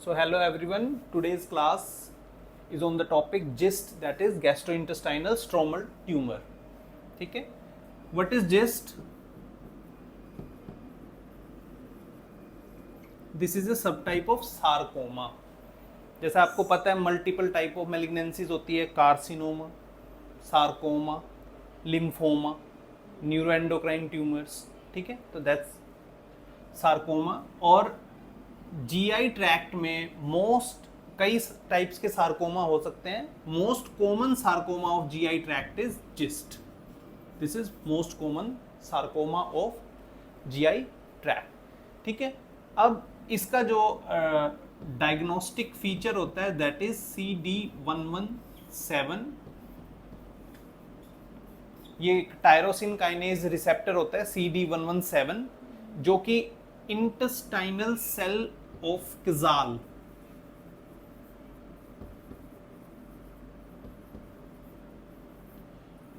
So hello everyone, today's class is on the topic GIST, that is gastrointestinal stromal tumor. ठीक है, what is GIST? This is a subtype of sarcoma. जैसा आपको पता है multiple type of malignancies होती है, carcinoma, sarcoma, lymphoma, neuroendocrine tumours. ठीक है, तो दैट्स सार्कोमा. और जीआई ट्रैक्ट में कई टाइप्स के सार्कोमा हो सकते हैं. Most common sarcoma of GI tract is gist. This is most common sarcoma of GI tract. ठीक है, अब इसका जो डायग्नोस्टिक फीचर होता है दैट इज CD117. ये एक टायरोसिन काइनेज रिसेप्टर होता है CD117, जो कि इंटेस्टाइनल सेल ऑफ किजाल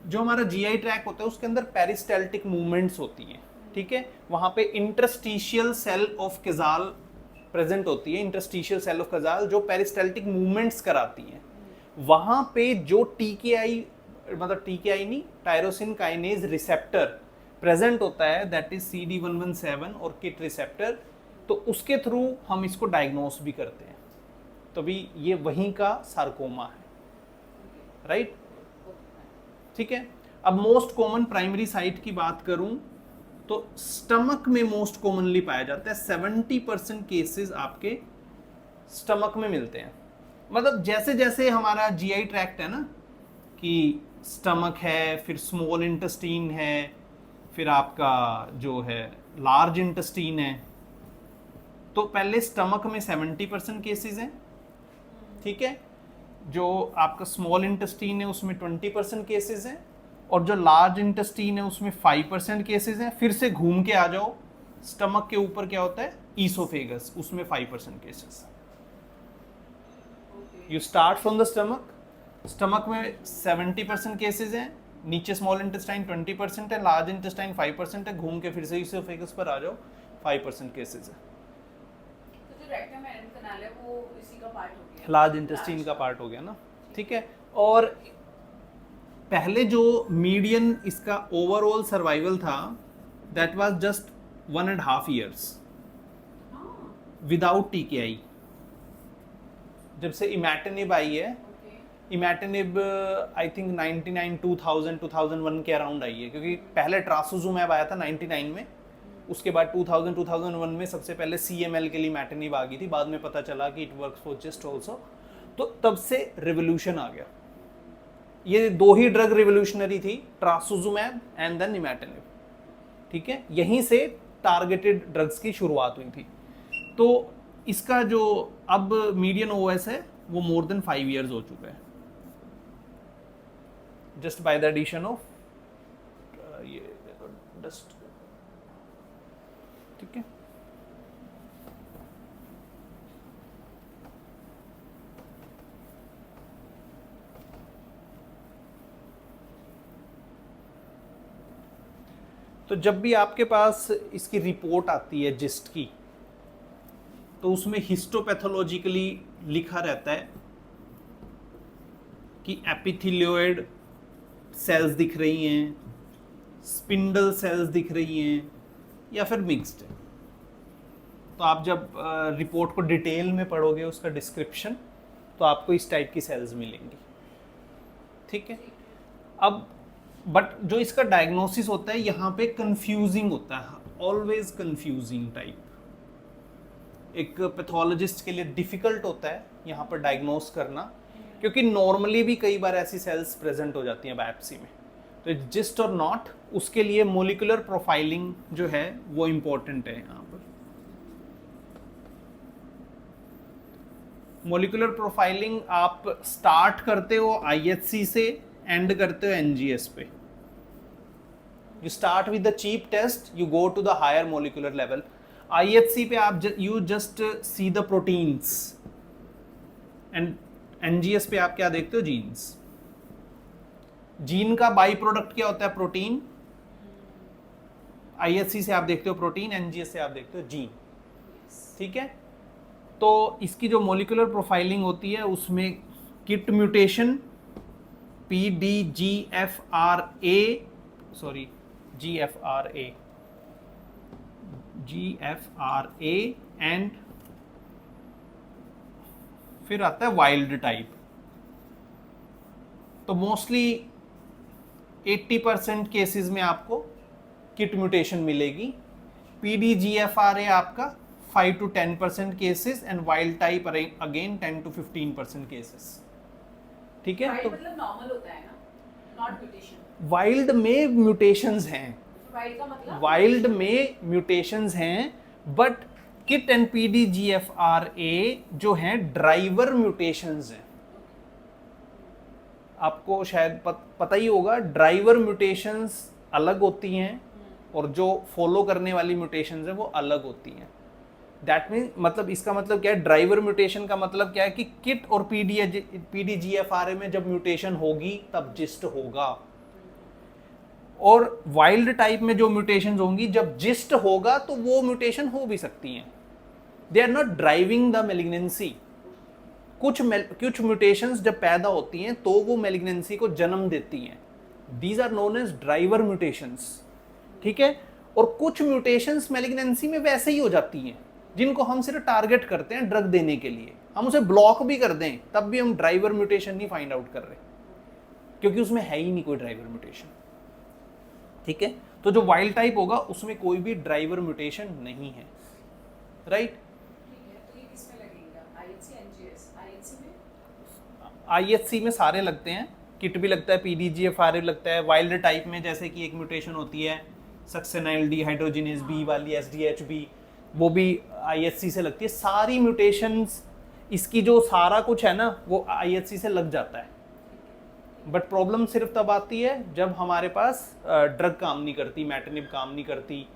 जो हमारा जीआई ट्रैक होता है उसके अंदर पेरिस्टाल्टिक मूवमेंट्स होती हैं. ठीक है, वहां पे इंटरस्टिशियल सेल ऑफ किजाल प्रेजेंट होती है. इंटरस्टिशियल सेल ऑफ किजाल जो पेरिस्टाल्टिक मूवमेंट्स कराती हैं. वहां पे जो टीकेआई नहीं, टायरोसिन काइनेज रिसेप्टर प्रेजेंट होता है दैट इज CD117 और किट रिसेप्टर. तो उसके थ्रू हम इसको डायग्नोस भी करते हैं. तो भी ये वहीं का सार्कोमा है, राइट? ठीक है, अब मोस्ट कॉमन प्राइमरी साइट की बात करूं तो स्टमक में मोस्ट कॉमनली पाया जाता है. 70% केसेस आपके स्टमक में मिलते हैं. मतलब जैसे जैसे हमारा जीआई ट्रैक्ट है ना, कि स्टमक है, फिर स्मॉल इंटेस्टीन है, फिर आपका जो है लार्ज इंटेस्टीन है. तो पहले स्टमक में 70% केसेस हैं. ठीक है, जो आपका स्मॉल इंटेस्टीन है उसमें 20% केसेस हैं, और जो लार्ज इंटेस्टीन है उसमें 5% केसेस हैं. फिर से घूम के आ जाओ, स्टमक के ऊपर क्या होता है, ईसोफेगस, उसमें 5% cases. You start from the stomach में 70% केसेस हैं, नीचे स्मॉल इंटेस्टाइन 20% है, लार्ज इंटेस्टाइन 5% है, घूम के फिर से ईसोफेगस पर आ जाओ, 5% केसेस है. तो जो रेक्टम एंड कैनाल है वो इसी का पार्ट हो गया, लार्ज इंटेस्टाइन का पार्ट हो गया ना. ठीक है, और पहले जो मीडियन इसका ओवरऑल सर्वाइवल था that was just 1.5 years without TKI. जब से इमैटिनिब आई है, इमैटिनिब आई थिंक 99 2001 के अराउंड आई है, क्योंकि पहले ट्रासुजुमैब आया था 99 में. उसके बाद 2001 में सबसे पहले CML के लिए इमैटिनिब आ गई थी. बाद में पता चला कि it works for gist also. तो तब से रिवोल्यूशन आ गया. ये दो ही ड्रग रिवोल्यूशनरी थी, ट्रासुजुमैब एंड देन इमैटिनिब. ठीक है, यहीं से टारगेटेड ड्रग्स की शुरुआत हुई थी. तो इसका जो अब मीडियन OS है वो मोर देन 5 years हो चुका है, just by the addition of ये डस्ट. ठीक है, तो जब भी आपके पास इसकी रिपोर्ट आती है जिस्ट की, तो उसमें हिस्टोपैथोलॉजिकली लिखा रहता है कि एपिथेलियोइड सेल्स दिख रही हैं, स्पिंडल सेल्स दिख रही हैं, या फिर मिक्स्ड है. तो आप जब रिपोर्ट को डिटेल में पढ़ोगे, उसका डिस्क्रिप्शन, तो आपको इस टाइप की सेल्स मिलेंगी. ठीक है, अब बट जो इसका डायग्नोसिस होता है यहाँ पे कंफ्यूजिंग होता है, ऑलवेज कंफ्यूजिंग टाइप. एक पैथोलॉजिस्ट के लिए डिफिकल्ट होता है यहाँ पर डायग्नोस करना, क्योंकि नॉर्मली भी कई बार ऐसी सेल्स प्रेजेंट हो जाती हैं बायोप्सी में. तो जिस्ट और नॉट, उसके लिए मोलिकुलर प्रोफाइलिंग जो है वो इम्पोर्टेंट है. यहाँ पर मोलिकुलर प्रोफाइलिंग आप स्टार्ट करते हो IHC से, एंड करते हो NGS पे. You start with the cheap test, you go to the higher molecular level. IHC पे आप you just see the proteins, and NGS पे आप क्या देखते हो, जीन्स. जीन का बाई प्रोडक्ट क्या होता है, प्रोटीन. IHC से आप देखते हो प्रोटीन, NGS से आप देखते हो जीन. ठीक है, तो इसकी जो मोलिकुलर प्रोफाइलिंग होती है उसमें किट म्यूटेशन GFRA एंड फिर आता है वाइल्ड टाइप। तो मोस्टली 80% केसेस में आपको किट म्यूटेशन मिलेगी। PDGFRA आपका 5 to 10% cases and wild type again 10 to 15% cases. ठीक है, वाइल्ड तो मतलब नॉर्मल होता है ना, नॉट म्यूटेशन। वाइल्ड में म्यूटेशंस हैं, वाइल्ड का मतलब वाइल्ड में म्यूटेशंस हैं, बट किट एंड PDGFRA जो हैं ड्राइवर म्यूटेशंस हैं। आपको शायद पता ही होगा, ड्राइवर म्यूटेशंस अलग होती हैं और जो फॉलो करने वाली म्यूटेशंस हैं वो अलग होती हैं। दैट मीन मतलब इसका मतलब क्या है, ड्राइवर म्यूटेशन का मतलब क्या है कि किट और PDGFRA में जब म्यूटेशन होगी तब जिस्ट होगा, और वाइल्ड टाइप में जो म्यूटेशन होंगी जब जिस्ट होगा तो वो म्यूटेशन हो भी सकती हैं। They are not driving the malignancy. कुछ म्यूटेशंस जब पैदा होती हैं तो वो मेलिग्नेंसी को जन्म देती हैं। These are known as driver mutations. ठीक है, और कुछ म्यूटेशंस मेलिग्नेंसी में वैसे ही हो जाती हैं जिनको हम सिर्फ टारगेट करते हैं ड्रग देने के लिए। हम उसे ब्लॉक भी कर दें तब भी हम ड्राइवर म्यूटेशन नहीं फाइंड आउट कर रहे, क्योंकि उसमें है ही नहीं कोई ड्राइवर म्यूटेशन। ठीक है, तो जो वाइल्ड टाइप होगा उसमें कोई भी ड्राइवर म्यूटेशन नहीं है, राइट। IHC में सारे लगते हैं, किट भी लगता है, PDGFRA लगता है। वाइल्ड टाइप में जैसे कि एक म्यूटेशन होती है सक्सेनाइल डिहाइड्रोजिनेज B वाली SDHB, वो भी IHC से लगती है। सारी म्यूटेशंस इसकी जो सारा कुछ है ना वो IHC से लग जाता है। बट प्रॉब्लम सिर्फ तब आती है जब हमारे पास ड्रग काम नहीं करती, इमैटिनिब काम नहीं करती।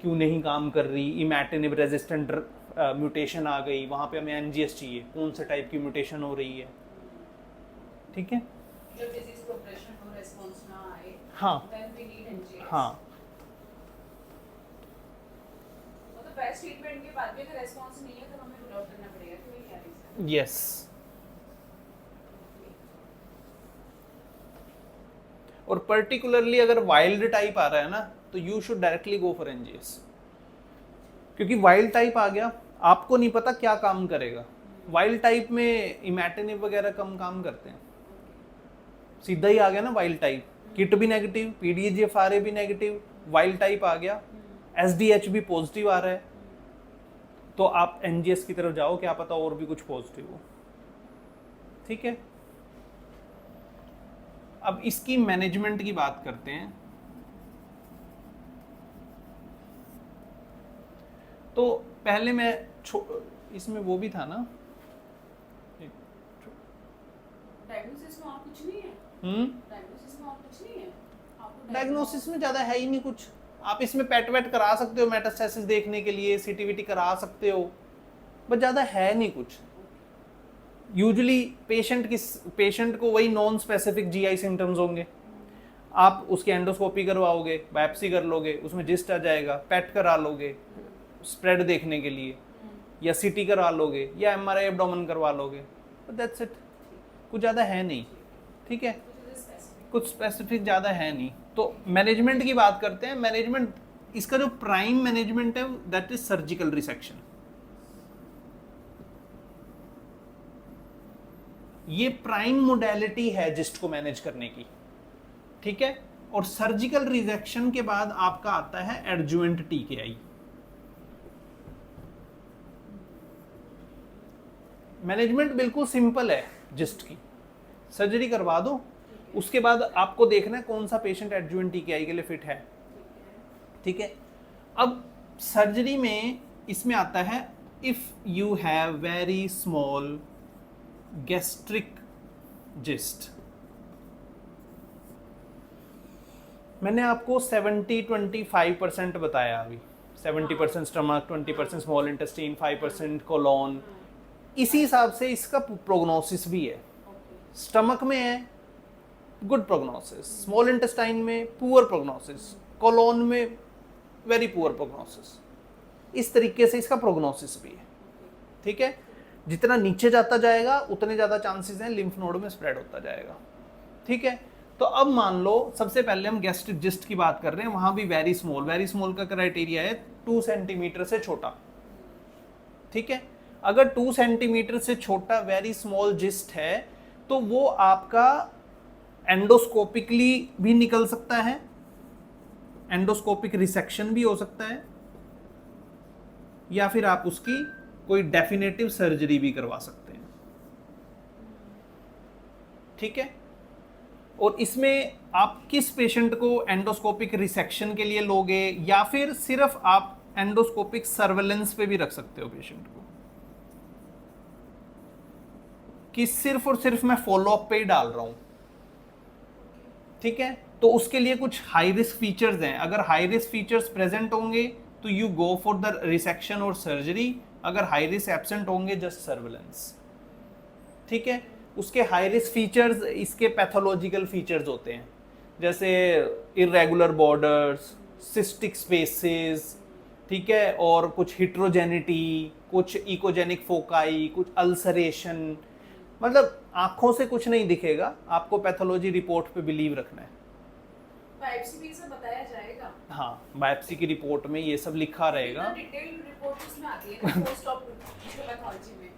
क्यों नहीं काम कर रही? इमैटिनिब रेजिस्टेंट म्यूटेशन आ गई, वहाँ पे हमें NGS चाहिए, कौन से टाइप की म्यूटेशन हो रही है। ठीक है, जब डिजीज प्रोग्रेशन हो, रिस्पांस ना आए, हाँ then we need NGS। हाँ, मतलब बेस्ट ट्रीटमेंट के बाद भी अगर रिस्पांस नहीं है तो हमें रूल आउट करना पड़ेगा कि क्या रीजन। यस। और पर्टिकुलरली अगर वाइल्ड टाइप आ रहा है ना तो you should directly go for NGS, क्योंकि वाइल्ड टाइप आ गया, आपको नहीं पता क्या काम करेगा। वाइल्ड टाइप में इमैटिनिब वगैरह कम काम करते हैं, सीधा ही आ गया ना वाइल्ड टाइप। किट भी नेगेटिव, PDGFRA भी नेगेटिव, वाइल्ड टाइप आ गया, SDH भी पॉजिटिव आ रहा है, तो आप NGS की तरफ जाओ, क्या पता और भी कुछ पॉजिटिव हो। ठीक है, अब इसकी मैनेजमेंट की बात करते हैं। तो पहले मैं इसमें वो भी था ना, डायग्नोसिस में और कुछ नहीं है। डायग्नोसिस में और कुछ नहीं है आपको। डायग्नोसिस में ज़्यादा है ही नहीं कुछ। आप इसमें पेट वेट करा सकते हो मेटास्टेसिस देखने के लिए, CTVT करा सकते हो, बट ज़्यादा है नहीं कुछ। यूजुअली पेशेंट को वही नॉन स्पेसिफिक GI सिम्टम्स होंगे। आप उसकी एंडोस्कोपी करवाओगे, बायोप्सी कर लोगे, उसमें जिस्ट आ जाएगा, पेट करा लोगे स्प्रेड देखने के लिए, या CT करा लोगे, या MRI एब्डोमेन करवा लोगे, दैट्स इट। कुछ ज़्यादा है नहीं। ठीक है, कुछ स्पेसिफिक ज़्यादा है नहीं। तो मैनेजमेंट की बात करते हैं। मैनेजमेंट, इसका जो प्राइम मैनेजमेंट है दैट इज सर्जिकल रिसेक्शन। ये प्राइम मोडेलिटी है जिस्ट को मैनेज करने की। ठीक है, और सर्जिकल रिसेक्शन के बाद आपका आता है एडजुवेंट TKI। मैनेजमेंट बिल्कुल सिंपल है जिस्ट की, सर्जरी करवा दो, उसके बाद आपको देखना है कौन सा पेशेंट एडजुवेंट TKI के लिए फिट है। ठीक है, अब सर्जरी में इसमें आता है if you have very small gastric gist. मैंने आपको 70-25% बताया अभी, 70% स्टमक, 20% स्मॉल इंटेस्टाइन, 5% कोलोन। इसी हिसाब से इसका प्रोग्नोसिस भी है। स्टमक में है गुड प्रोग्नोसिस, स्मॉल इंटेस्टाइन में पुअर प्रोग्नोसिस, कोलोन में वेरी पुअर प्रोग्नोसिस। इस तरीके से इसका प्रोग्नोसिस भी है। ठीक है, जितना नीचे जाता जाएगा उतने ज़्यादा चांसेस हैं लिम्फ नोड में स्प्रेड होता जाएगा। ठीक है, तो अब मान लो सबसे पहले हम गैस्ट्रिक जिस्ट की बात कर रहे हैं, वहां भी वेरी स्मॉल का क्राइटेरिया है 2 सेंटीमीटर से छोटा। ठीक है, अगर 2 सेंटीमीटर से छोटा वेरी स्मॉल जिस्ट है तो वो आपका एंडोस्कोपिकली भी निकल सकता है, एंडोस्कोपिक रिसेक्शन भी हो सकता है, या फिर आप उसकी कोई डेफिनेटिव सर्जरी भी करवा सकते हैं। ठीक है, और इसमें आप किस पेशेंट को एंडोस्कोपिक रिसेक्शन के लिए लोगे या फिर सिर्फ आप एंडोस्कोपिक सर्वेलेंस पे भी रख सकते हो पेशेंट को, कि सिर्फ और सिर्फ मैं फॉलोअप पे ही डाल रहा हूं। ठीक है, तो उसके लिए कुछ हाई रिस्क फीचर्स हैं। अगर हाई रिस्क फीचर्स प्रेजेंट होंगे तो you go for the resection और सर्जरी, अगर हाई रिस्क एब्सेंट होंगे जस्ट सर्वेलेंस। ठीक है, उसके हाई रिस्क फीचर्स इसके पैथोलॉजिकल फीचर्स होते हैं, जैसे इरेगुलर बॉर्डर्स, सिस्टिक स्पेसेस, ठीक है, और कुछ हिट्रोजेनिटी, कुछ इकोजेनिक फोकाई, कुछ अल्सरेशन, मतलब आंखों से कुछ नहीं दिखेगा, आपको पैथोलॉजी रिपोर्ट पे बिलीव रखना है। बायोप्सी भी सब बताया जाएगा। हाँ, बायोप्सी की रिपोर्ट में ये सब लिखा रहेगा। डिटेल रिपोर्ट उसमें आती है ना पोस्ट ऑप पैथोलॉजी में।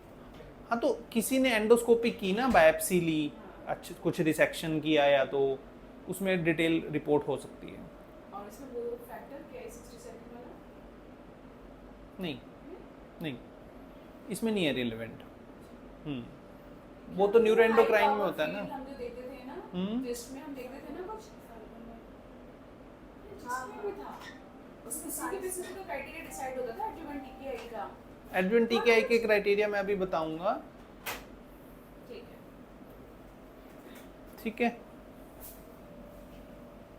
हाँ, तो किसी ने एंडोस्कोपी की ना, बायोप्सी ली, अच्छा कुछ रिसेक्शन किया, या तो उसमें डिटेल रिपोर्ट हो सकती है। और इसमें वो फैक्टर क्या है 67 वाला? नहीं, इसमें नहीं है रिलेवेंट। वो तो न्यूरोएंडोक्राइन में होता है ना। हम जो देखते थे ना, टेस्ट में हम देखते थे ना कुछ, जिसमें भी था उसमें सारे बेसिस पे क्राइटेरिया डिसाइड होता था एडजुवेंट टीकेआई का। एडजुवेंट टीकेआई के क्राइटेरिया मैं अभी बताऊंगा। ठीक है, ठीक है,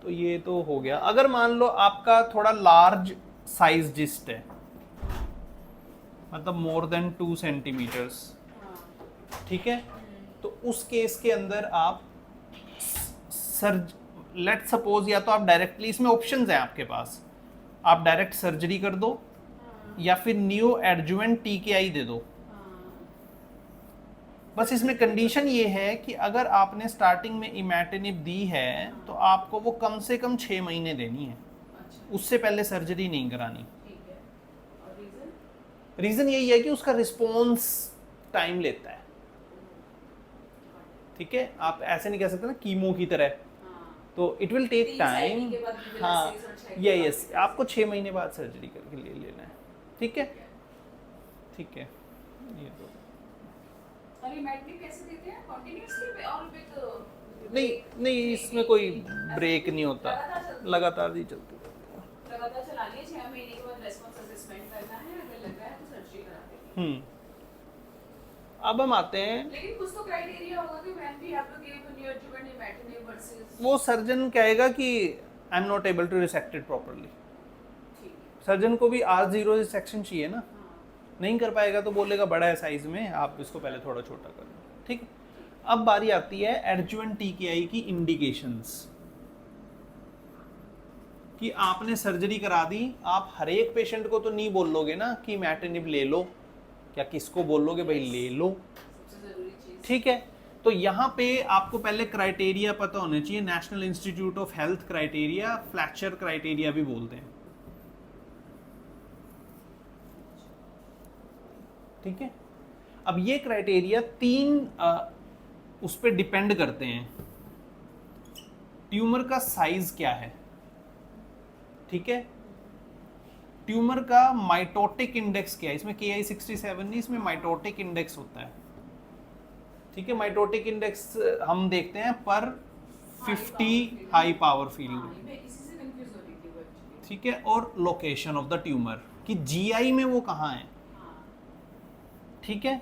तो ये तो हो गया। अगर मान लो आपका थोड़ा लार्ज साइज जिस्ट है, मतलब मोर देन 2 सेंटीमीटर्स, ठीक है, तो उस केस के अंदर आप लेट सपोज, या तो आप डायरेक्टली, इसमें ऑप्शंस हैं आपके पास, आप डायरेक्ट सर्जरी कर दो या फिर न्यू एडजुवेंट टीकेआई दे दो। बस इसमें कंडीशन ये है कि अगर आपने स्टार्टिंग में इमैटिनिब दी है तो आपको वो कम से कम 6 महीने देनी है, उससे पहले सर्जरी नहीं करानी। ठीक है, और रीजन यही है कि उसका रिस्पॉन्स टाइम लेता है। ठीक है, आप ऐसे नहीं कह सकते ना कीमो की तरह, तो इट विल टेक टाइम। हाँ, यस, आपको 6 महीने बाद सर्जरी करके ले लेना है। ठीक है, ठीक है, ये तो और ये मेडिसिन कैसे देते हैं? कंटीन्यूअसली और विद नहीं, इसमें कोई ब्रेक नहीं होता, लगातार ही चलती रहती है। लगातार चलानी है, 6 महीने के बाद रेस्पॉन्स असेसमेंट करना है, अगर लग रहा है तो सर्जरी करा देंगे। अब हम आते हैं, लेकिन कुछ तो क्राइटेरिया होगा कि when we have to give neoadjuvant imatinib versus, वो सर्जन कहेगा कि I am not able to resect it properly. ठीक है, सर्जन को भी R0 रिसेक्शन चाहिए ना, नहीं कर पाएगा तो बोलेगा बड़ा है साइज में, आप इसको पहले थोड़ा छोटा कर लो। ठीक है, अब बारी आती है एडजुवेंट टीकेआई की इंडिकेशंस, कि आपने सर्जरी करा दी, आप हर एक पेशेंट को तो नहीं बोलोगे ना कि इमैटिनिब ले लो, क्या किसको बोलोगे भाई ले लो। सबसे जरूरी चीज। ठीक है, तो यहाँ पे आपको पहले क्राइटेरिया पता होने चाहिए, national institute of health criteria, Fletcher criteria भी बोलते हैं। ठीक है, अब ये क्राइटेरिया 3 उस पर डिपेंड करते हैं। ट्यूमर का साइज क्या है, ठीक है, ट्यूमर का माइटोटिक इंडेक्स क्या है, इसमें Ki-67 नहीं, इसमें माइटोटिक इंडेक्स होता है। ठीक है, माइटोटिक इंडेक्स हम देखते हैं पर 50 हाई पावर फील्ड। इसी से कंफ्यूज हो रही थी वो एक्चुअली। ठीक है, और लोकेशन ऑफ द ट्यूमर, कि जीआई में वो कहाँ है। ठीक है,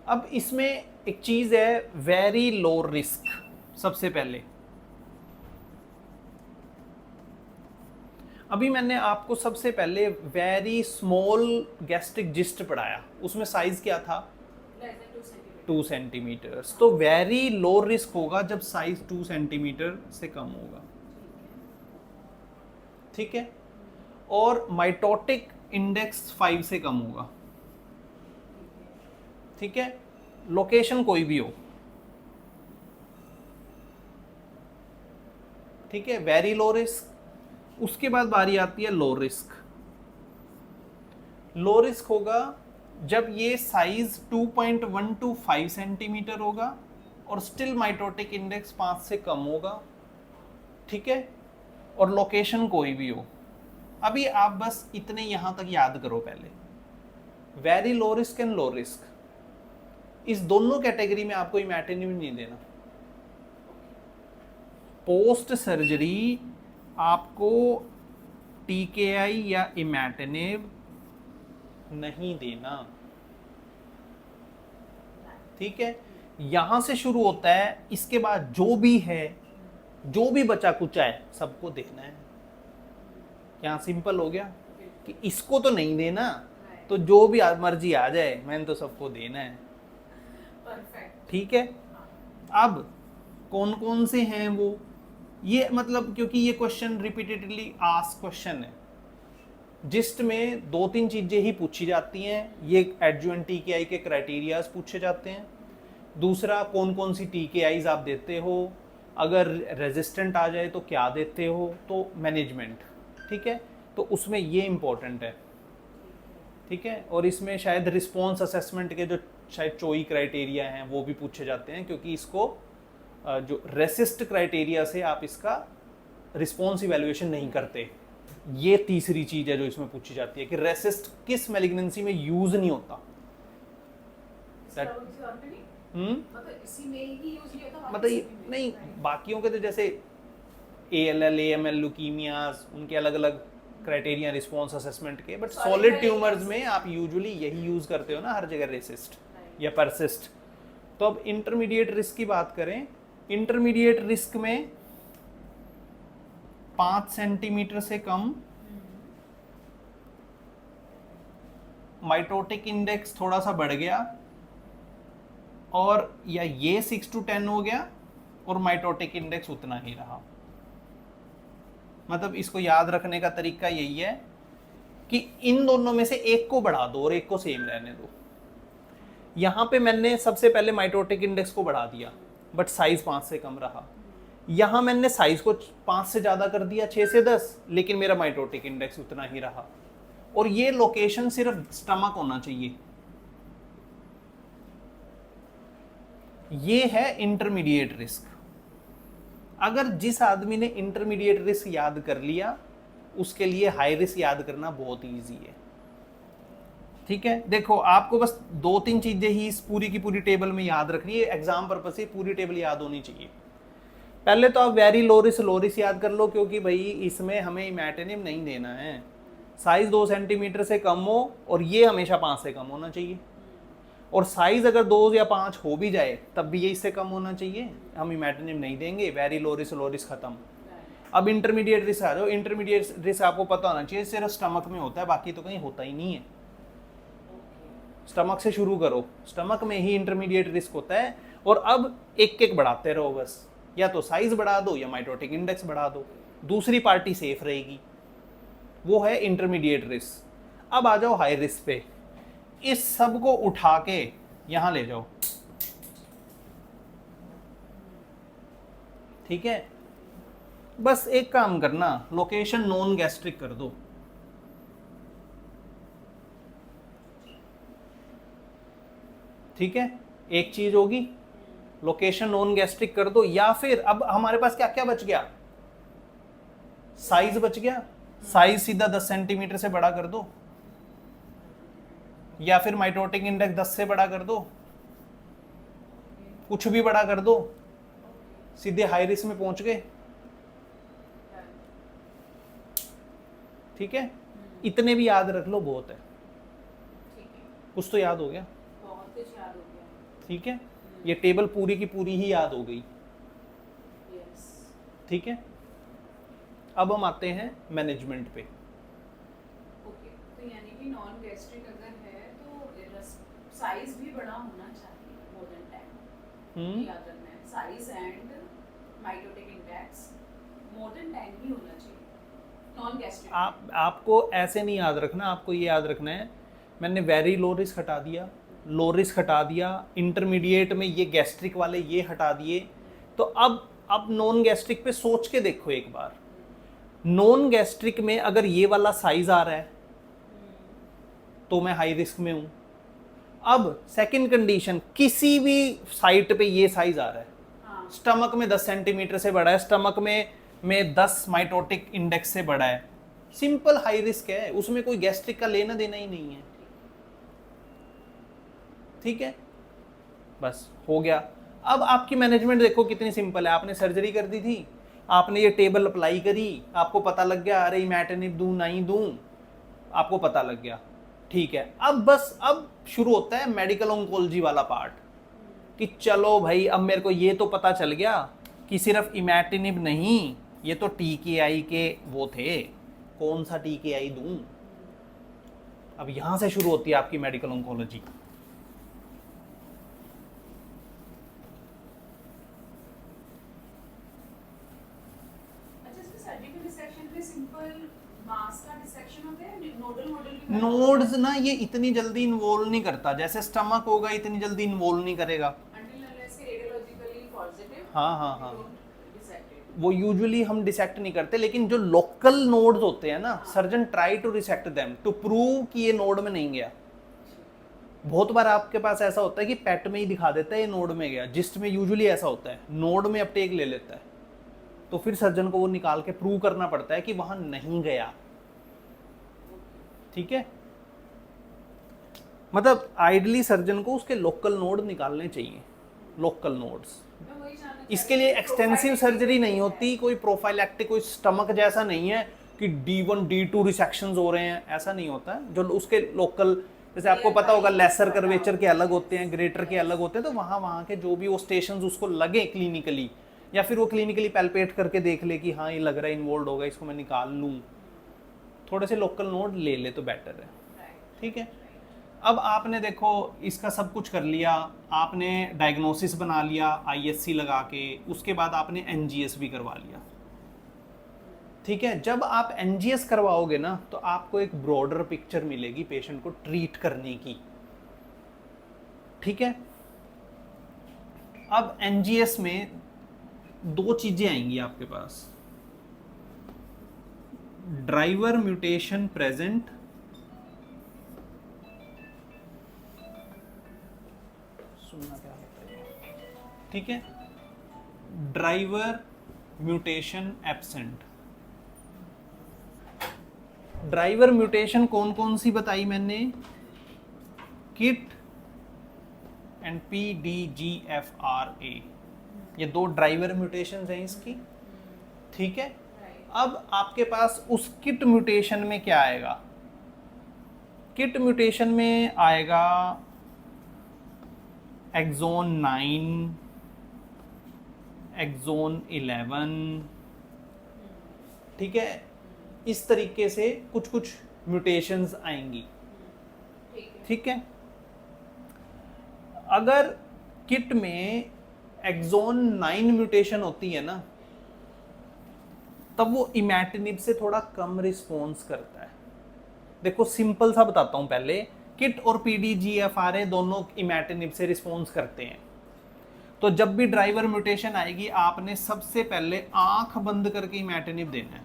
अब इसमें एक चीज है वेरी लो रिस्क। सबसे पहले अभी मैंने आपको सबसे पहले वेरी स्मॉल गैस्ट्रिक जिस्ट पढ़ाया, उसमें साइज क्या था 2 सेंटीमीटर। तो वेरी लो रिस्क होगा जब साइज 2 सेंटीमीटर से कम होगा। ठीक है, और माइटोटिक इंडेक्स 5 से कम होगा, ठीक है, लोकेशन कोई भी हो, ठीक है, वेरी लो रिस्क। उसके बाद बारी आती है लो रिस्क। लो रिस्क होगा जब ये साइज 2.125 सेंटीमीटर होगा और स्टिल माइटोटिक इंडेक्स 5 से कम होगा, ठीक है, और लोकेशन कोई भी हो। अभी आप बस इतने यहां तक याद करो पहले, very low risk and low risk, इस दोनों कैटेगरी में आपको इमैटिनिव नहीं देना। पोस्ट सर्जरी आपको टीकेआई या इमैटिनिव नहीं देना, ठीक है। यहां से शुरू होता है, इसके बाद जो भी है, जो भी बचा कुचा है, सबको देना है। क्या सिंपल हो गया कि इसको तो नहीं देना, तो जो भी मर्जी आ जाए, मैंने तो सबको देना है, परफेक्ट, ठीक है। अब कौन कौन से हैं वो, ये मतलब क्योंकि ये क्वेश्चन रिपीटेडली आस्क क्वेश्चन है, जिस्ट में 2-3 चीजें ही पूछी जाती हैं। ये एडजुवेंट टीकेआई के क्राइटेरियाज पूछे जाते हैं। दूसरा, कौन कौन सी टीकेआईज आप देते हो, अगर रेजिस्टेंट आ जाए तो क्या देते हो, तो मैनेजमेंट, ठीक है, तो उसमें ये इंपॉर्टेंट है, ठीक है। और इसमें शायद रिस्पॉन्स असेसमेंट के जो शायद चोई क्राइटेरिया हैं वो भी पूछे जाते हैं, क्योंकि इसको जो रेसिस्ट क्राइटेरिया से आप इसका रिस्पॉन्स इवैल्यूएशन नहीं करते। ये तीसरी चीज है जो इसमें पूछी जाती है कि रेसिस्ट किस मैलिग्नेंसी में यूज नहीं होता। मतलब इसी में ही यूज नहीं होता, मतलब नहीं, बाकियों के तो जैसे ALL AML ल्यूकीमियाज, उनके अलग अलग क्राइटेरिया रिस्पॉन्स असेसमेंट के, बट सॉलिड ट्यूमर्स में आप यूजुअली यही यूज करते हो ना हर जगह, रेसिस्ट या परसिस्ट। तो अब इंटरमीडिएट रिस्क की बात करें, इंटरमीडिएट रिस्क में 5 सेंटीमीटर से कम, माइटोटिक इंडेक्स थोड़ा सा बढ़ गया, और या ये 6 to 10 हो गया और माइटोटिक इंडेक्स उतना ही रहा। मतलब इसको याद रखने का तरीका यही है कि इन दोनों में से एक को बढ़ा दो और एक को सेम रहने दो। यहां पे मैंने सबसे पहले माइटोटिक इंडेक्स को बढ़ा दिया, बट साइज 5 से कम रहा। यहां मैंने साइज को 5 से ज्यादा कर दिया, 6 से 10, लेकिन मेरा माइटोटिक इंडेक्स उतना ही रहा। और ये लोकेशन सिर्फ स्टमक होना चाहिए। ये है इंटरमीडिएट रिस्क। अगर जिस आदमी ने इंटरमीडिएट रिस्क याद कर लिया, उसके लिए हाई रिस्क याद करना बहुत इजी है, ठीक है। देखो, आपको बस 2-3 चीजें ही इस पूरी की पूरी टेबल में याद रखनी है, एग्जाम पर्पस से पूरी टेबल याद होनी चाहिए। पहले तो आप वेरी लो रिस्क याद कर लो, क्योंकि भाई इसमें हमें इमैटिनिव नहीं देना है। साइज 2 सेंटीमीटर से कम हो और ये हमेशा 5 से कम होना चाहिए, और साइज अगर 2 या 5 हो भी जाए तब भी ये इससे कम होना चाहिए, हम इमैटिनिव नहीं देंगे। वेरी लो रिस्क खत्म। अब इंटरमीडिएट रिस्क आ जाओ। इंटरमीडिएट रिस्क आपको पता होना चाहिए सिर्फ स्टमक में होता है, बाकी तो कहीं होता ही नहीं है। स्टमक से शुरू करो, स्टमक में ही इंटरमीडिएट रिस्क होता है। और अब एक एक बढ़ाते रहो बस, या तो साइज बढ़ा दो या माइटोटिक इंडेक्स बढ़ा दो, दूसरी पार्टी सेफ रहेगी। वो है इंटरमीडिएट रिस्क। अब आ जाओ हाई रिस्क पे। इस सब को उठा के यहां ले जाओ, ठीक है। बस एक काम करना, लोकेशन नॉन गैस्ट्रिक कर दो, ठीक है। एक चीज होगी, लोकेशन नॉन गैस्ट्रिक कर दो, या फिर अब हमारे पास क्या क्या बच गया, साइज बच गया। साइज सीधा 10 सेंटीमीटर से बड़ा कर दो, या फिर माइटोटिक इंडेक्स 10 से बड़ा कर दो, कुछ भी बड़ा कर दो, सीधे हाई रिस्क में पहुंच गए, ठीक है। इतने भी याद रख लो, बहुत है। कुछ तो याद हो गया, बहुत कुछ याद हो गया, ठीक है। ये टेबल पूरी की पूरी ही याद हो गई, यस, ठीक है। अब हम आते हैं मैनेजमेंट पे। ओके। तो यानी कि नॉन गैस्ट्रिक अगर है तो साइज भी बड़ा होना चाहिए, मोर देन 10 याद रखना है। Size and mitotic index more than 10 ही होना चाहिए। नॉन गैस्ट्रिक आपको ऐसे नहीं याद रखना, आपको ये याद रखना है मैंने वेरी लो रिस्क हटा दिया, लो रिस्क हटा दिया, इंटरमीडिएट में ये गैस्ट्रिक वाले ये हटा दिए, तो अब नॉन गैस्ट्रिक पे सोच के देखो एक बार। नॉन गैस्ट्रिक में अगर ये वाला साइज आ रहा है तो मैं हाई रिस्क में हूं। अब सेकंड कंडीशन, किसी भी साइट पे ये साइज आ रहा है, हाँ स्टमक में 10 सेंटीमीटर से बड़ा है, स्टमक में 10 माइटोटिक इंडेक्स से बड़ा है, सिंपल हाई रिस्क है, उसमें कोई गैस्ट्रिक का लेना देना ही नहीं है। ठीक है, बस हो गया। अब आपकी मैनेजमेंट देखो कितनी सिंपल है, आपने सर्जरी कर दी थी, आपने ये टेबल अप्लाई करी, आपको पता लग गया अरे इमैटिनिब दूं नहीं दूं, आपको पता लग गया, ठीक है। अब शुरू होता है मेडिकल ऑन्कोलॉजी वाला पार्ट कि चलो भाई अब मेरे को ये तो पता चल गया कि सिर्फ इमैटिनिब नहीं, ये तो TKI के वो थे, कौन सा TKI दूं। अब यहां से शुरू होती है आपकी मेडिकल ऑन्कोलॉजी। अच्छा, इसमें सर्जिकल डिसेक्शन पे सिंपल मास का डिसेक्शन होता है, नोडल मॉडल भी करना नोड्स ना ये इतनी जल्दी इन्वॉल्व नहीं करता, जैसे स्टमक होगा इतनी जल्दी इन्वॉल्व नहीं करेगा। until unless रेडियोलॉजिकली पॉजिटिव हाँ डिसेक्ट इट। वो यूजुअली हम डिसेक्ट नहीं करते, लेकिन जो लोकल नोड्स होते हैं ना, surgeon try to dissect them to prove कि ये नोड में नहीं गया। बहुत बार आपके पास ऐसा होता है कि पेट में ही दिखा देता है ये नोड में गया, जिस्ट में यूजुअली ऐसा होता है, नोड में अपटेक ले लेता है, तो फिर सर्जन को वो निकाल के प्रूव करना पड़ता है कि वहां नहीं गया। ठीक है, मतलब आइडली सर्जन को उसके लोकल नोड निकालने चाहिए, लोकल नोड्स। मैं वही जानना इसके लिए एक्सटेंसिव सर्जरी नहीं होती, कोई प्रोफाइलैक्टिक, कोई स्टमक जैसा नहीं है कि D1 D2 रिसेक्शंस हो रहे हैं, ऐसा नहीं होता है। जो उसके लोकल, जैसे आपको पता होगा लेसर कर्वेचर के अलग होते हैं, ग्रेटर के अलग होते हैं, तो वहाँ के जो भी वो स्टेशंस उसको लगे क्लिनिकली, या फिर वो क्लिनिकली पैल्पेट करके देख ले कि हाँ ये लग रहा है इन्वॉल्व होगा, इसको मैं निकाल लूँ, थोड़े से लोकल नोड ले ले तो बेटर है। ठीक है, अब आपने देखो इसका सब कुछ कर लिया, आपने डायग्नोसिस बना लिया ISC लगा के, उसके बाद आपने NGS भी करवा लिया। ठीक है, जब आप NGS करवाओगे ना तो आपको एक ब्रॉडर पिक्चर मिलेगी पेशेंट को ट्रीट करने की। ठीक है, अब NGS में दो चीजें आएंगी आपके पास, ड्राइवर म्यूटेशन प्रेजेंट, सुनना क्या होता है, ठीक है, driver mutation absent. Driver mutation कौन कौन सी बताई मैंने, किट एंड PDGFRA, ये दो ड्राइवर म्यूटेशंस हैं इसकी। ठीक है, अब आपके पास उस किट म्यूटेशन में क्या आएगा, किट म्यूटेशन में आएगा एक्सोन 9, एक्सोन 11। ठीक है, इस तरीके से कुछ कुछ म्यूटेशंस आएंगी। ठीक है, अगर किट में एक्सोन 9 म्यूटेशन होती है ना, तब वो इमैटिनिब से थोड़ा कम रिस्पॉन्स करता है। देखो सिंपल सा बताता हूं पहले, किट और PDGFRA दोनों इमैटिनिब से रिस्पॉन्स करते हैं। तो जब भी ड्राइवर म्यूटेशन आएगी, आपने सबसे पहले आंख बंद करके इमैटिनिब देना है।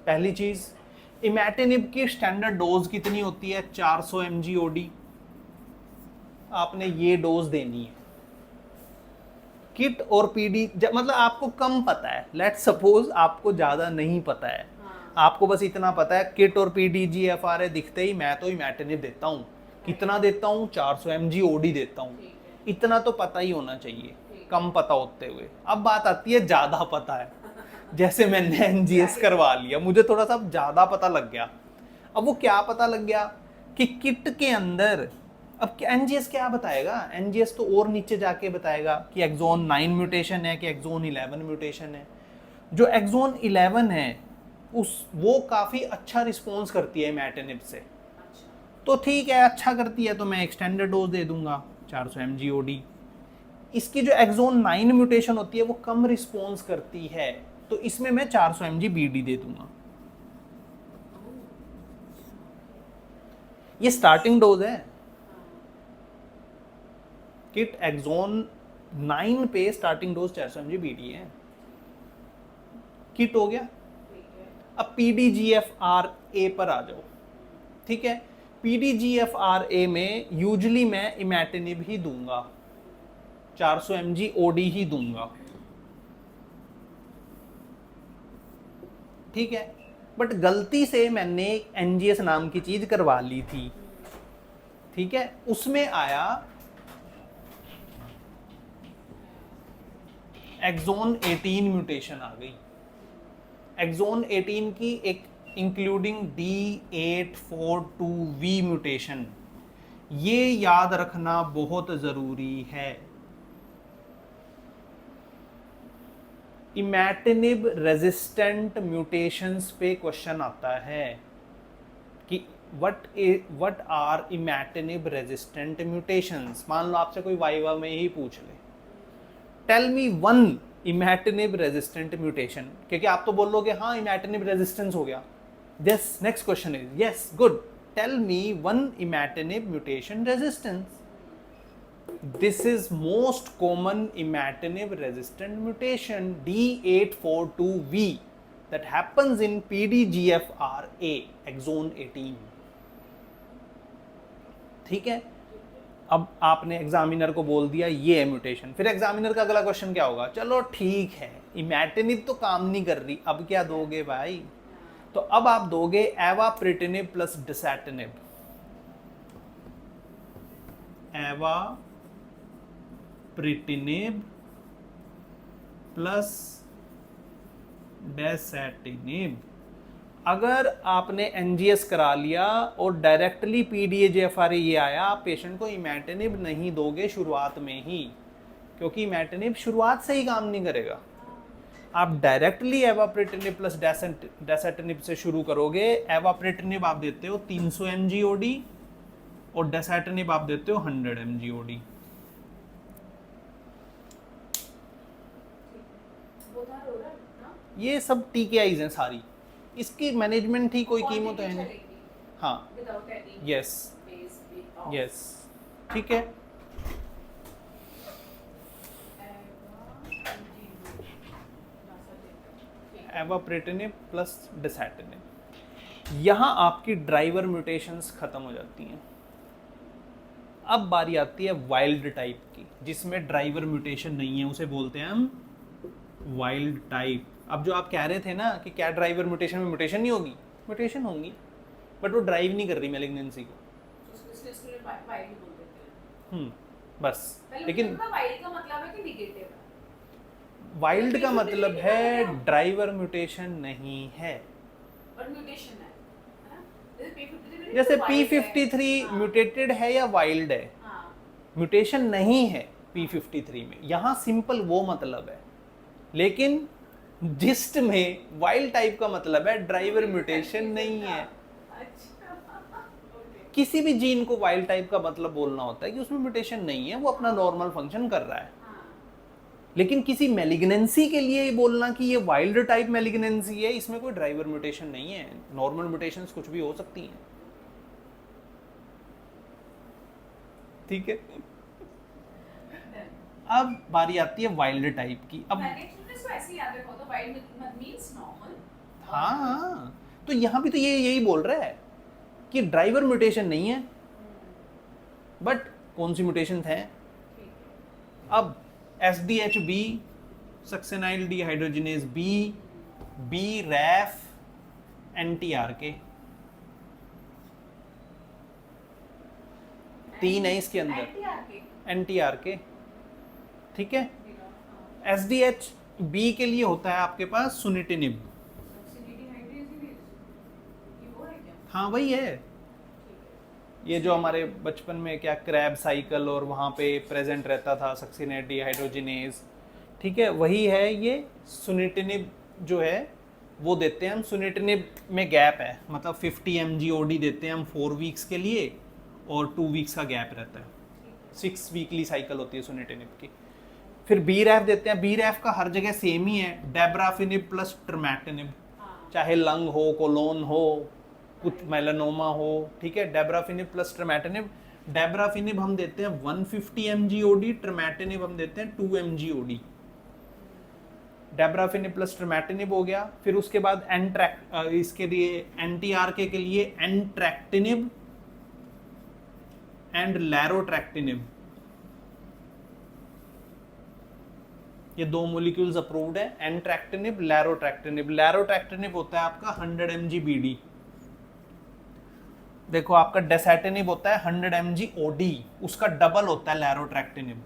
पहली चीज, इमैटिनिब की स्टैंडर्ड डोज कितनी होती है, 400 mg OD, आपने ये डोज देनी है। किट और मतलब आपको कम पता है, लेट्स सपोज आपको ज्यादा नहीं पता है, आपको बस इतना पता है किट और PDGFRA दिखते ही मैं तो इमैटिनिब देता हूँ। कितना देता हूँ, 400 mg OD देता हूँ, इतना तो पता ही होना चाहिए, कम पता होते हुए। अब बात आती है ज्यादा पता है, जैसे मैंने NGS करवा लिया, मुझे थोड़ा सा ज्यादा पता लग गया। अब वो क्या पता लग गया कि किट के अंदर, अब NGS क्या बताएगा, NGS तो और नीचे जाके बताएगा कि एक्सोन 9 म्यूटेशन है कि एक्सोन 11 म्यूटेशन है। जो एक्सोन 11 है वो काफ़ी अच्छा रिस्पॉन्स करती है इमैटिनिब से, तो ठीक है, अच्छा करती है तो मैं एक्सटेंडेड डोज दे दूंगा 400 mg OD। इसकी जो एक्सोन 9 म्यूटेशन होती है वो कम रिस्पॉन्स करती है, तो इसमें मैं 400 mg BD दे दूंगा। ये स्टार्टिंग डोज है। किट एक्सोन 9 पे स्टार्टिंग डोज 400 mg BD है। किट हो गया। अब PDGFRA पर आ जाओ, ठीक है। PDGFRA में यूजली मैं इमेटिनिब ही दूंगा, 400 mg OD ही दूंगा, ठीक है। बट गलती से मैंने NGS नाम की चीज करवा ली थी, ठीक है। उसमें आया एक्सोन 18 म्यूटेशन आ गई। एक्सोन 18 की एक इंक्लूडिंग D842V म्यूटेशन, ये याद रखना बहुत जरूरी है। इमेटिनिब रेजिस्टेंट म्यूटेशंस पे क्वेश्चन आता है कि what are imatinib resistant mutations. मान लो आपसे कोई वाइवा में ही पूछ ले, tell me one imatinib resistant mutation, क्योंकि आप तो बोलोगे हाँ इमेटिनिब रेजिस्टेंस हो गया। This next question is yes good, tell me one imatinib mutation resistance. This is most common imatinib resistant mutation D842V that happens in PDGFRA exon 18, ठीक है। अब आपने एग्जामिनर को बोल दिया ये है म्यूटेशन, फिर एग्जामिनर का अगला क्वेश्चन क्या होगा, चलो ठीक है इमेटिनिब तो काम नहीं कर रही, अब क्या दोगे भाई। तो अब आप दोगे एवाप्रिटिनिब प्लस डिसैटिनिब। एवाप्रिटिनिब प्लस डेसैटिनिब। अगर आपने एनजीएस करा लिया और डायरेक्टली पीडीएजीएफआरए ये आया, आप पेशेंट को इमेटिनिब नहीं दोगे शुरुआत में ही, क्योंकि इमेटिनिब शुरुआत से ही काम नहीं करेगा। आप डायरेक्टली एवाप्रिटिनिब प्लस डेसैटिनिब से शुरू करोगे। एवाप्रिटिनिब आप देते हो 300 mg OD और डेसैटिनिब आप देते हो 100 mg OD। ये सब TKIs हैं सारी, इसकी मैनेजमेंट ही कोई कीमो तो है नहीं। हाँ यस यस ठीक है। एवाप्रिटिनिब प्लस डेसैटिनिब। यहाँ आपकी ड्राइवर म्यूटेशंस खत्म हो जाती हैं। अब बारी आती है वाइल्ड टाइप की, जिसमें ड्राइवर म्यूटेशन नहीं है, उसे बोलते हैं हम वाइल्ड टाइप। अब जो आप कह रहे थे ना कि क्या ड्राइवर म्यूटेशन में म्यूटेशन नहीं होगी, म्यूटेशन होंगी बट वो ड्राइव नहीं कर रही मैलिग्नेंसी को। बस। लेकिन वाइल्ड का मतलब है ड्राइवर म्यूटेशन नहीं है। जैसे P53 म्यूटेटेड है या वाइल्ड है, म्यूटेशन नहीं है P53 में, यहाँ सिंपल वो मतलब है। लेकिन जिस्ट में वाइल्ड टाइप का मतलब है ड्राइवर म्यूटेशन नहीं है। किसी भी जीन को वाइल्ड टाइप का मतलब बोलना होता है कि उसमें म्यूटेशन नहीं है, वो अपना नॉर्मल फंक्शन कर रहा है। लेकिन किसी मैलिग्नेंसी के लिए बोलना कि ये वाइल्ड टाइप मैलिग्नेंसी है, इसमें कोई ड्राइवर म्यूटेशन नहीं है। नॉर्मल म्यूटेशंस कुछ भी हो सकती हैं, ठीक है। अब बारी आती है वाइल्ड टाइप की। अब हाँ, तो यहाँ भी तो ये यही बोल रहा है कि ड्राइवर म्यूटेशन नहीं है, बट कौन सी म्यूटेशन है। अब SDHB, succinyl dehydrogenase B, BRAF, NTRK, 3 है इसके अंदर। NTRK, ठीक है। SDHB के लिए होता है आपके पास सुनिटिनिब। हाँ वही है, ये जो हमारे बचपन में क्या क्रैब साइकिल और वहाँ पे प्रेजेंट रहता था सक्सिनेट डिहाइड्रोजिनेज, ठीक है, वही है ये सुनिटिनिब जो है वो देते हैं हम। सुनिटिनिब में गैप है, मतलब 50 mg OD देते हैं हम 4 वीक्स के लिए और 2 वीक्स का गैप रहता है। 6 वीकली साइकिल होती है सुनिटिनिब की। फिर बी रैफ देते हैं, बी रैफ का हर जगह सेम ही है, डेब्राफिनिब प्लस ट्रमैटिनिब, हाँ चाहे लंग हो, कोलोन हो, कुछ मेलानोमा हो, ठीक है, डेब्राफिनिब प्लस ट्रमैटिनिब। डेब्राफिनिब हम देते हैं 150 mg/OD, ट्रमैटिनिब हम देते हैं 2 mg/OD। डेब्राफिनिब प्लस ट्रमैटिनिब हो गया। फिर उसके बाद इसके लिए एंटीआरके के लिए एंट्रैक्टिनिब एंड लैरोट्रैक्टिनिब, ये दो मॉलिक्यूल्स अप्रूव्ड है, एंट्रैक्टिनिब, लैरोट्रैक्टिनिब। लैरोट्रैक्टिनिब होता है आपका 100 mg/BD। देखो आपका डेसैटिनिब होता है 100 mg/OD, उसका डबल होता है लैरोट्रैक्टिनिब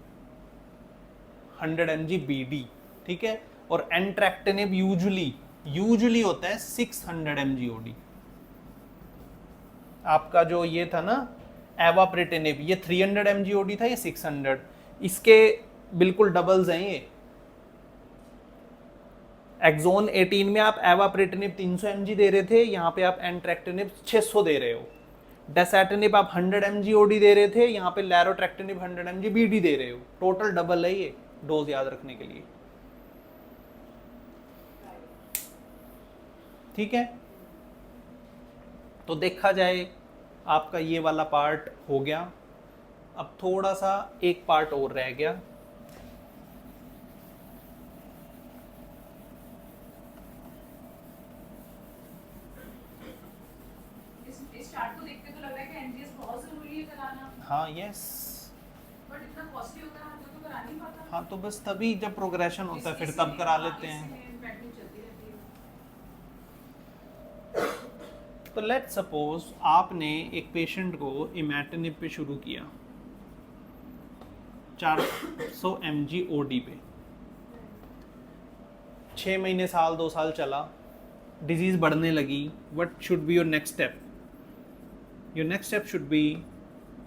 100 mg/BD, ठीक है। और एंट्रैक्टिनिब यूजुअली होता है 600 mg/OD। आपका जो ये था ना एवाप्रेटिनिब, ये 300 mg/OD था, ये 600, इसके बिल्कुल डबल्स हैं ये। एक्सोन 18 में आप एवाप्रेटिनिब 300 mg दे रहे थे, यहाँ पे आप एंट्रैक्टिनिब 600 दे रहे हो। डेसैटिनिब आप 100 mg/OD दे रहे थे, यहाँ पे लैरोट्रैक्टिनिब 100 mg/BD दे रहे हो। टोटल डबल है ये, डोज याद रखने के लिए, ठीक है। तो देखा जाए आपका ये वाला पार्ट हो गया। अब थोड़ा सा एक पार्ट और रह गया, इस चार्ट को देख के तो लग रहा है कि एनजीएस बहुत जरूरी है कराना, हाँ यस, बट इतना कॉस्टली होता है हम लोग तो करा नहीं पाता। हाँ तो बस तभी जब प्रोग्रेशन होता है फिर तब करा लेते हैं। तो लेट्स सपोज आपने एक पेशेंट को इमैटिनिब पे शुरू किया 400 mg/OD पे, 6 महीने, साल, 2 साल चला, डिजीज बढ़ने लगी। What should be your next step? Your next step should be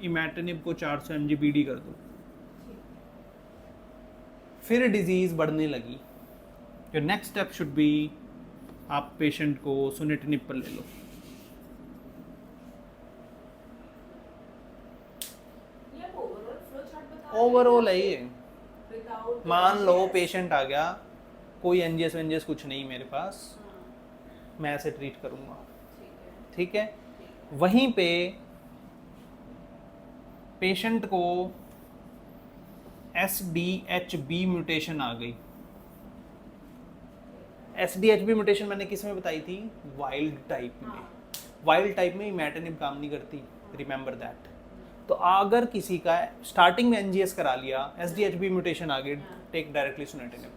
imatinib को 400 mg/BD कर दो। फिर डिजीज बढ़ने लगी, your next step should be आप पेशेंट को सुनिटिनिब पर ले लो। ओवरऑल है ये। मान लो पेशेंट आ गया, कोई एनजीएस वेंजीएस कुछ नहीं मेरे पास, मैं ऐसे ट्रीट करूंगा, ठीक है। वहीं पे पेशेंट को SDHB म्यूटेशन आ गई। SDHB म्यूटेशन मैंने किस में बताई थी? वाइल्ड टाइप में। वाइल्ड टाइप में इमैटिनिब काम नहीं करती, रिमेंबर दैट। तो अगर किसी का स्टार्टिंग में एनजीएस करा लिया, SDHB म्यूटेशन आ गई, टेक डायरेक्टली सुनिटिनिब।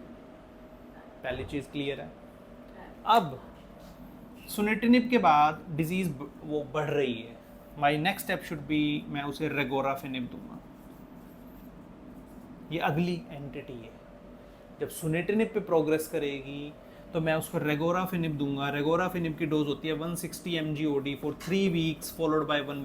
पहली चीज क्लियर है। अब सुनिटिनिब के बाद डिजीज वो बढ़ रही है, my next step should be मैं उसे रेगोराफिनिब दूंगा। ये अगली एंटिटी है। जब सुनिटिनिब पे प्रोग्रेस करेगी तो मैं उसको रेगोराफिनिब दूंगा। रेगोराफिनिब की डोज होती है 160 mg/OD for 3 weeks followed by 1